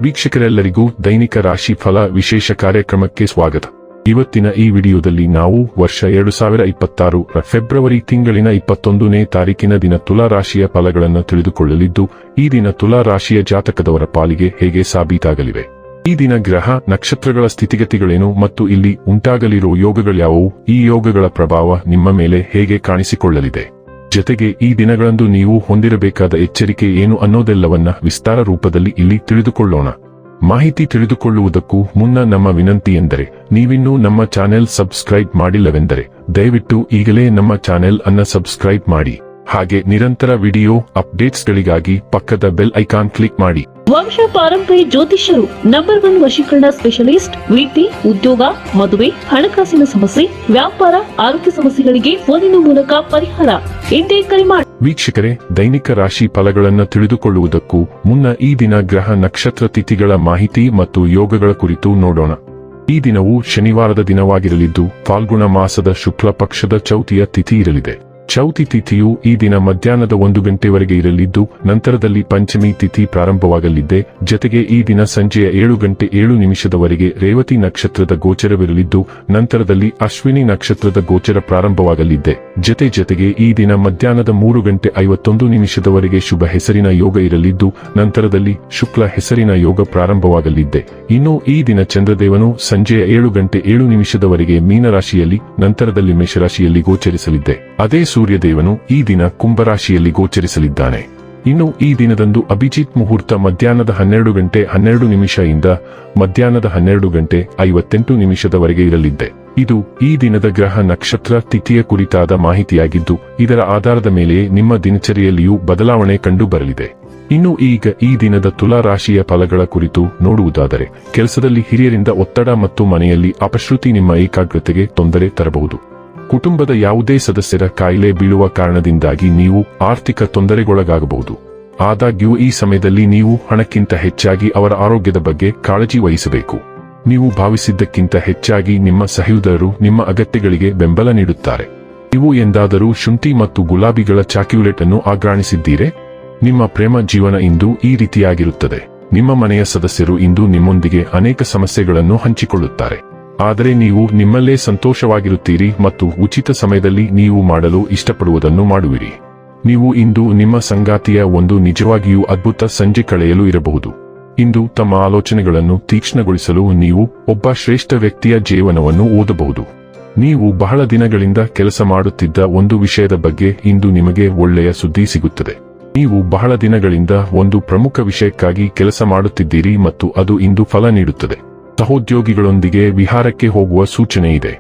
ವೀಕ್ಷಕರೆಲ್ಲರಿಗೂ ದೈನಿಕ ರಾಶಿ ಫಲ ವಿಶೇಷ ಕಾರ್ಯಕ್ರಮಕ್ಕೆ ಸ್ವಾಗತ. ಇವತ್ತಿನ ಈ ವಿಡಿಯೋದಲ್ಲಿ ನಾವು ವರ್ಷ 2026 ಫೆಬ್ರವರಿ ತಿಂಗಳಿನ 21ನೇ ತಾರೀಕಿನ ದಿನ ತುಲಾ ರಾಶಿಯ ಫಲಗಳನ್ನು ತಿಳಿದುಕೊಳ್ಳಲಿದ್ದು, ಈ ದಿನ ತುಲಾ ರಾಶಿಯ ಜಾತಕದವರ ಪಾಲಿಗೆ ಹೇಗೆ ಸಾಬೀತಾಗಲಿವೆ, ಈ ದಿನ ಗ್ರಹ ನಕ್ಷತ್ರಗಳ ಸ್ಥಿತಿಗತಿಗಳೇನು ಮತ್ತು ಇಲ್ಲಿ ಉಂಟಾಗಲಿರುವ ಯೋಗಗಳ್ಯಾವುವು, ಈ ಯೋಗಗಳ ಪ್ರಭಾವ ನಿಮ್ಮ ಮೇಲೆ ಹೇಗೆ ಕಾಣಿಸಿಕೊಳ್ಳಲಿದೆ, ಜೊತೆಗೆ ಈ ದಿನಗಳಂದು ನೀವು ಹೊಂದಿರಬೇಕಾದ ಎಚ್ಚರಿಕೆ ಏನು ಅನ್ನೋದೆಲ್ಲವನ್ನ ವಿಸ್ತಾರ ರೂಪದಲ್ಲಿ ಇಲ್ಲಿ ತಿಳಿದುಕೊಳ್ಳೋಣ. ಮಾಹಿತಿ ತಿಳಿದುಕೊಳ್ಳುವುದಕ್ಕೂ ಮುನ್ನ ನಮ್ಮ ವಿನಂತಿ ಎಂದರೆ, ನೀವಿನ್ನೂ ನಮ್ಮ ಚಾನೆಲ್ ಸಬ್ಸ್ಕ್ರೈಬ್ ಮಾಡಿಲ್ಲವೆಂದರೆ ದಯವಿಟ್ಟು ಈಗಲೇ ನಮ್ಮ ಚಾನೆಲ್ ಅನ್ನ ಸಬ್ಸ್ಕ್ರೈಬ್ ಮಾಡಿ. ಹಾಗೆ ನಿರಂತರ ವಿಡಿಯೋ ಅಪ್ಡೇಟ್ಸ್ಗಳಿಗಾಗಿ ಪಕ್ಕದ ಬೆಲ್ ಐಕಾನ್ ಕ್ಲಿಕ್ ಮಾಡಿ. ವಂಶ ಪಾರಂಪರ್ಯ ಜ್ಯೋತಿಷ್ಯರು ನಂಬರ್ 1 ವಶೀಕರಣ ಸ್ಪೆಷಲಿಸ್ಟ್. ವೃತ್ತಿ, ಉದ್ಯೋಗ, ಮದುವೆ, ಹಣಕಾಸಿನ ಸಮಸ್ಯೆ, ವ್ಯಾಪಾರ, ಆರೋಗ್ಯ ಸಮಸ್ಯೆಗಳಿಗೆ ಫೋನಿನ ಮೂಲಕ ಪರಿಹಾರ. ಇಂದೇ ಕರೆ ಮಾಡಿ. ವೀಕ್ಷಕರೇ, ದೈನಿಕ ರಾಶಿ ಫಲಗಳನ್ನು ತಿಳಿದುಕೊಳ್ಳುವುದಕ್ಕೂ ಮುನ್ನ ಈ ದಿನ ಗ್ರಹ ನಕ್ಷತ್ರ ತಿಥಿಗಳ ಮಾಹಿತಿ ಮತ್ತು ಯೋಗಗಳ ಕುರಿತು ನೋಡೋಣ. ಈ ದಿನವು ಶನಿವಾರದ ದಿನವಾಗಿರಲಿದ್ದು, ಫಾಲ್ಗುಣ ಮಾಸದ ಶುಕ್ಲ ಪಕ್ಷದ ಚೌತಿಯ ತಿಥಿ ಇರಲಿದೆ. ಚೌತಿ ತಿಥಿಯು ಈ ದಿನ ಮಧ್ಯಾಹ್ನದ 1 ಗಂಟೆವರೆಗೆ ಇರಲಿದ್ದು, ನಂತರದಲ್ಲಿ ಪಂಚಮಿ ತಿಥಿ ಪ್ರಾರಂಭವಾಗಲಿದೆ. ಜೊತೆಗೆ ಈ ದಿನ ಸಂಜೆಯ 7 ಗಂಟೆ 7 ನಿಮಿಷದವರೆಗೆ ರೇವತಿ ನಕ್ಷತ್ರದ ಗೋಚರವಿರಲಿದ್ದು, ನಂತರದಲ್ಲಿ ಅಶ್ವಿನಿ ನಕ್ಷತ್ರದ ಗೋಚರ ಪ್ರಾರಂಭವಾಗಲಿದೆ. ಜೊತೆಗೆ ಈ ದಿನ ಮಧ್ಯಾಹ್ನದ 3 ಗಂಟೆ 51 ನಿಮಿಷದವರೆಗೆ ಶುಭ ಹೆಸರಿನ ಯೋಗ ಇರಲಿದ್ದು, ನಂತರದಲ್ಲಿ ಶುಕ್ಲ ಹೆಸರಿನ ಯೋಗ ಪ್ರಾರಂಭವಾಗಲಿದೆ. ಇನ್ನು ಈ ದಿನ ಚಂದ್ರದೇವನು ಸಂಜೆಯ 7 ಗಂಟೆ 7 ನಿಮಿಷದವರೆಗೆ ಮೀನರಾಶಿಯಲ್ಲಿ, ನಂತರದಲ್ಲಿ ಮೇಷರಾಶಿಯಲ್ಲಿ ಗೋಚರಿಸಲಿದೆ. ಅದೇ ಸೂರ್ಯದೇವನು ಈ ದಿನ ಕುಂಭರಾಶಿಯಲ್ಲಿ ಗೋಚರಿಸಲಿದ್ದಾನೆ. ಇನ್ನು ಈ ದಿನದಂದು ಅಭಿಜಿತ್ ಮುಹೂರ್ತ ಮಧ್ಯಾಹ್ನದ 12 ಗಂಟೆ 12 ನಿಮಿಷ ಇಂದ ಮಧ್ಯಾಹ್ನದ 12 ಗಂಟೆ 58 ನಿಮಿಷದವರೆಗೆ ಇರಲಿದೆ. ಇದು ಈ ದಿನದ ಗ್ರಹ ನಕ್ಷತ್ರ ತಿಥಿಯ ಕುರಿತಾದ ಮಾಹಿತಿಯಾಗಿದ್ದು, ಇದರ ಆಧಾರದ ಮೇಲೆ ನಿಮ್ಮ ದಿನಚರಿಯಲ್ಲಿಯೂ ಬದಲಾವಣೆ ಕಂಡು ಬರಲಿದೆ. ಇನ್ನು ಈಗ ಈ ದಿನದ ತುಲಾ ರಾಶಿಯ ಫಲಗಳ ಕುರಿತು ನೋಡುವುದಾದರೆ, ಕೆಲಸದಲ್ಲಿ ಹಿರಿಯರಿಂದ ಒತ್ತಡ ಮತ್ತು ಮನೆಯಲ್ಲಿ ಅಪಶ್ರುತಿ ನಿಮ್ಮ ಏಕಾಗ್ರತೆಗೆ ತೊಂದರೆ ತರಬಹುದು. ಕುಟುಂಬದ ಯಾವುದೇ ಸದಸ್ಯರ ಕಾಯಿಲೆ ಬೀಳುವ ಕಾರಣದಿಂದಾಗಿ ನೀವು ಆರ್ಥಿಕ ತೊಂದರೆಗೊಳಗಾಗಬಹುದು. ಆದಾಗ್ಯೂ ಈ ಸಮಯದಲ್ಲಿ ನೀವು ಹಣಕ್ಕಿಂತ ಹೆಚ್ಚಾಗಿ ಅವರ ಆರೋಗ್ಯದ ಬಗ್ಗೆ ಕಾಳಜಿ ವಹಿಸಬೇಕು. ನೀವು ಭಾವಿಸಿದ್ದಕ್ಕಿಂತ ಹೆಚ್ಚಾಗಿ ನಿಮ್ಮ ಸಹೋದರರು ನಿಮ್ಮ ಅಗತ್ಯಗಳಿಗೆ ಬೆಂಬಲ ನೀಡುತ್ತಾರೆ. ನೀವು ಎಂದಾದರೂ ಶುಂಠಿ ಮತ್ತು ಗುಲಾಬಿಗಳ ಚಾಕ್ಯುಲೇಟ್ ಅನ್ನು ಆಘ್ರಾಣಿಸಿದ್ದೀರೆ? ನಿಮ್ಮ ಪ್ರೇಮ ಜೀವನ ಇಂದು ಈ ರೀತಿಯಾಗಿರುತ್ತದೆ. ನಿಮ್ಮ ಮನೆಯ ಸದಸ್ಯರು ಇಂದು ನಿಮ್ಮೊಂದಿಗೆ ಅನೇಕ ಸಮಸ್ಯೆಗಳನ್ನು ಹಂಚಿಕೊಳ್ಳುತ್ತಾರೆ. ಆದರೆ ನೀವು ನಿಮ್ಮಲ್ಲೇ ಸಂತೋಷವಾಗಿರುತ್ತೀರಿ ಮತ್ತು ಉಚಿತ ಸಮಯದಲ್ಲಿ ನೀವು ಮಾಡಲು ಇಷ್ಟಪಡುವುದನ್ನು ಮಾಡುವಿರಿ. ನೀವು ಇಂದು ನಿಮ್ಮ ಸಂಗಾತಿಯ ಒಂದು ನಿಜವಾಗಿಯೂ ಅದ್ಭುತ ಸಂಜೆ ಕಳೆಯಲು ಇರಬಹುದು. ಇಂದು ತಮ್ಮ ಆಲೋಚನೆಗಳನ್ನು ತೀಕ್ಷ್ಣಗೊಳಿಸಲು ನೀವು ಒಬ್ಬ ಶ್ರೇಷ್ಠ ವ್ಯಕ್ತಿಯ ಜೀವನವನ್ನು ಓದಬಹುದು. ನೀವು ಬಹಳ ದಿನಗಳಿಂದ ಕೆಲಸ ಮಾಡುತ್ತಿದ್ದ ಒಂದು ವಿಷಯದ ಬಗ್ಗೆ ಇಂದು ನಿಮಗೆ ಒಳ್ಳೆಯ ಸುದ್ದಿ ಸಿಗುತ್ತದೆ. ನೀವು ಬಹಳ ದಿನಗಳಿಂದ ಒಂದು ಪ್ರಮುಖ ವಿಷಯಕ್ಕಾಗಿ ಕೆಲಸ ಮಾಡುತ್ತಿದ್ದೀರಿ ಮತ್ತು ಅದು ಇಂದು ಫಲ ನೀಡುತ್ತದೆ. ಸಹೋದ್ಯೋಗಿಗಳೊಂದಿಗೆ ವಿಹಾರಕ್ಕೆ ಹೋಗುವ ಸೂಚನೆ ಇದೆ.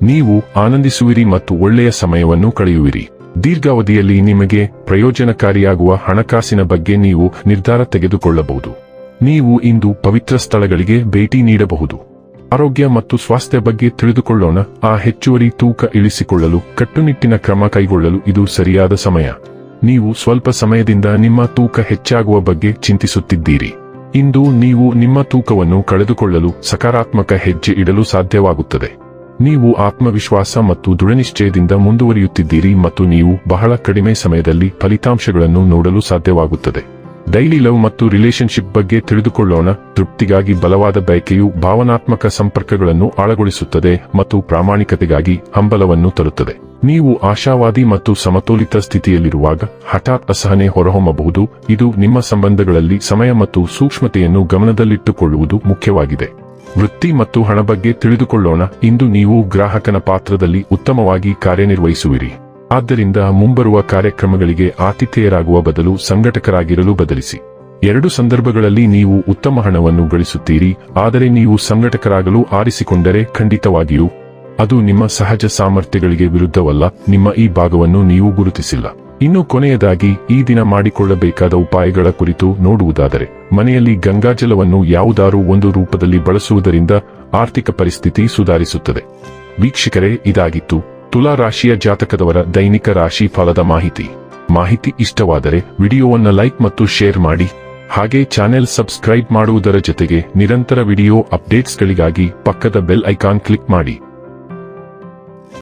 ನೀವು ಆನಂದಿಸುವಿರಿ ಮತ್ತು ಒಳ್ಳೆಯ ಸಮಯವನ್ನು ಕಳೆಯುವಿರಿ. ದೀರ್ಘಾವಧಿಯಲ್ಲಿ ನಿಮಗೆ ಪ್ರಯೋಜನಕಾರಿಯಾಗುವ ಹಣಕಾಸಿನ ಬಗ್ಗೆ ನೀವು ನಿರ್ಧಾರ ತೆಗೆದುಕೊಳ್ಳಬಹುದು. ನೀವು ಇಂದು ಪವಿತ್ರ ಸ್ಥಳಗಳಿಗೆ ಭೇಟಿ ನೀಡಬಹುದು. ಆರೋಗ್ಯ ಮತ್ತು ಸ್ವಾಸ್ಥ್ಯ ಬಗ್ಗೆ ತಿಳಿದುಕೊಳ್ಳೋಣ. ಹೆಚ್ಚುವರಿ ತೂಕ ಇಳಿಸಿಕೊಳ್ಳಲು ಕಟ್ಟುನಿಟ್ಟಿನ ಕ್ರಮ ಕೈಗೊಳ್ಳಲು ಇದು ಸರಿಯಾದ ಸಮಯ. ನೀವು ಸ್ವಲ್ಪ ಸಮಯದಿಂದ ನಿಮ್ಮ ತೂಕ ಹೆಚ್ಚಾಗುವ ಬಗ್ಗೆ ಚಿಂತಿಸುತ್ತಿದ್ದೀರಿ. ಇಂದು ನೀವು ನಿಮ್ಮ ತೂಕವನ್ನು ಕಳೆದುಕೊಳ್ಳಲು ಸಕಾರಾತ್ಮಕ ಹೆಜ್ಜೆ ಇಡಲು ಸಾಧ್ಯವಾಗುತ್ತದೆ. ನೀವು ಆತ್ಮವಿಶ್ವಾಸ ಮತ್ತು ದೃಢನಿಶ್ಚಯದಿಂದ ಮುಂದುವರಿಯುತ್ತಿದ್ದೀರಿ ಮತ್ತು ನೀವು ಬಹಳ ಕಡಿಮೆ ಸಮಯದಲ್ಲಿ ಫಲಿತಾಂಶಗಳನ್ನು ನೋಡಲು ಸಾಧ್ಯವಾಗುತ್ತದೆ. ಡೈಲಿ ಲವ್ ಮತ್ತು ರಿಲೇಶನ್ಶಿಪ್ ಬಗ್ಗೆ ತಿಳಿದುಕೊಳ್ಳೋಣ. ತೃಪ್ತಿಗಾಗಿ ಬಲವಾದ ಬಯಕೆಯು ಭಾವನಾತ್ಮಕ ಸಂಪರ್ಕಗಳನ್ನು ಆಳಗೊಳಿಸುತ್ತದೆ ಮತ್ತು ಪ್ರಾಮಾಣಿಕತೆಗಾಗಿ ಹಂಬಲವನ್ನು ತರುತ್ತದೆ. ನೀವು ಆಶಾವಾದಿ ಮತ್ತು ಸಮತೋಲಿತ ಸ್ಥಿತಿಯಲ್ಲಿರುವಾಗ ಹಠಾತ್ ಅಸಹನೆ ಹೊರಹೊಮ್ಮಬಹುದು. ಇದು ನಿಮ್ಮ ಸಂಬಂಧಗಳಲ್ಲಿ ಸಮಯ ಮತ್ತು ಸೂಕ್ಷ್ಮತೆಯನ್ನು ಗಮನದಲ್ಲಿಟ್ಟುಕೊಳ್ಳುವುದು ಮುಖ್ಯವಾಗಿದೆ. ವೃತ್ತಿ ಮತ್ತು ಹಣ ಬಗ್ಗೆ ತಿಳಿದುಕೊಳ್ಳೋಣ. ಇಂದು ನೀವು ಗ್ರಾಹಕನ ಪಾತ್ರದಲ್ಲಿ ಉತ್ತಮವಾಗಿ ಕಾರ್ಯನಿರ್ವಹಿಸುವಿರಿ. ಆದ್ದರಿಂದ ಮುಂಬರುವ ಕಾರ್ಯಕ್ರಮಗಳಿಗೆ ಆತಿಥೇಯರಾಗುವ ಬದಲು ಸಂಘಟಕರಾಗಿರಲು ಬದಲಿಸಿ. ಎರಡು ಸಂದರ್ಭಗಳಲ್ಲಿ ನೀವು ಉತ್ತಮ ಹಣವನ್ನು ಗಳಿಸುತ್ತೀರಿ, ಆದರೆ ನೀವು ಸಂಘಟಕರಾಗಲು ಆರಿಸಿಕೊಂಡರೆ ಖಂಡಿತವಾಗಿಯೂ ಅದು ನಿಮ್ಮ ಸಹಜ ಸಾಮರ್ಥ್ಯಗಳಿಗೆ ವಿರುದ್ಧವಲ್ಲ. ನಿಮ್ಮ ಈ ಭಾಗವನ್ನು ನೀವು ಗುರುತಿಸಿಲ್ಲ. ಇನ್ನು ಕೊನೆಯದಾಗಿ ಈ ದಿನ ಮಾಡಿಕೊಳ್ಳಬೇಕಾದ ಉಪಾಯಗಳ ಕುರಿತು ನೋಡುವುದಾದರೆ, ಮನೆಯಲ್ಲಿ ಗಂಗಾಜಲವನ್ನು ಯಾವುದಾರೂ ಒಂದು ರೂಪದಲ್ಲಿ ಬಳಸುವುದರಿಂದ ಆರ್ಥಿಕ ಪರಿಸ್ಥಿತಿ ಸುಧಾರಿಸುತ್ತದೆ. ವೀಕ್ಷಕರೇ, ಇದಾಗಿತ್ತು ತುಲಾ ರಾಶಿಯ ಜಾತಕದವರ ದೈನಿಕ ರಾಶಿ ಫಲದ ಮಾಹಿತಿ ಇಷ್ಟವಾದರೆ ವಿಡಿಯೋವನ್ನು ಲೈಕ್ ಮತ್ತು ಶೇರ್ ಮಾಡಿ. ಹಾಗೆ ಚಾನೆಲ್ ಸಬ್ಸ್ಕ್ರೈಬ್ ಮಾಡುವುದರ ಜೊತೆಗೆ ನಿರಂತರ ವಿಡಿಯೋ ಅಪ್ಡೇಟ್ಸ್ಗಳಿಗಾಗಿ ಪಕ್ಕದ ಬೆಲ್ ಐಕಾನ್ ಕ್ಲಿಕ್ ಮಾಡಿ.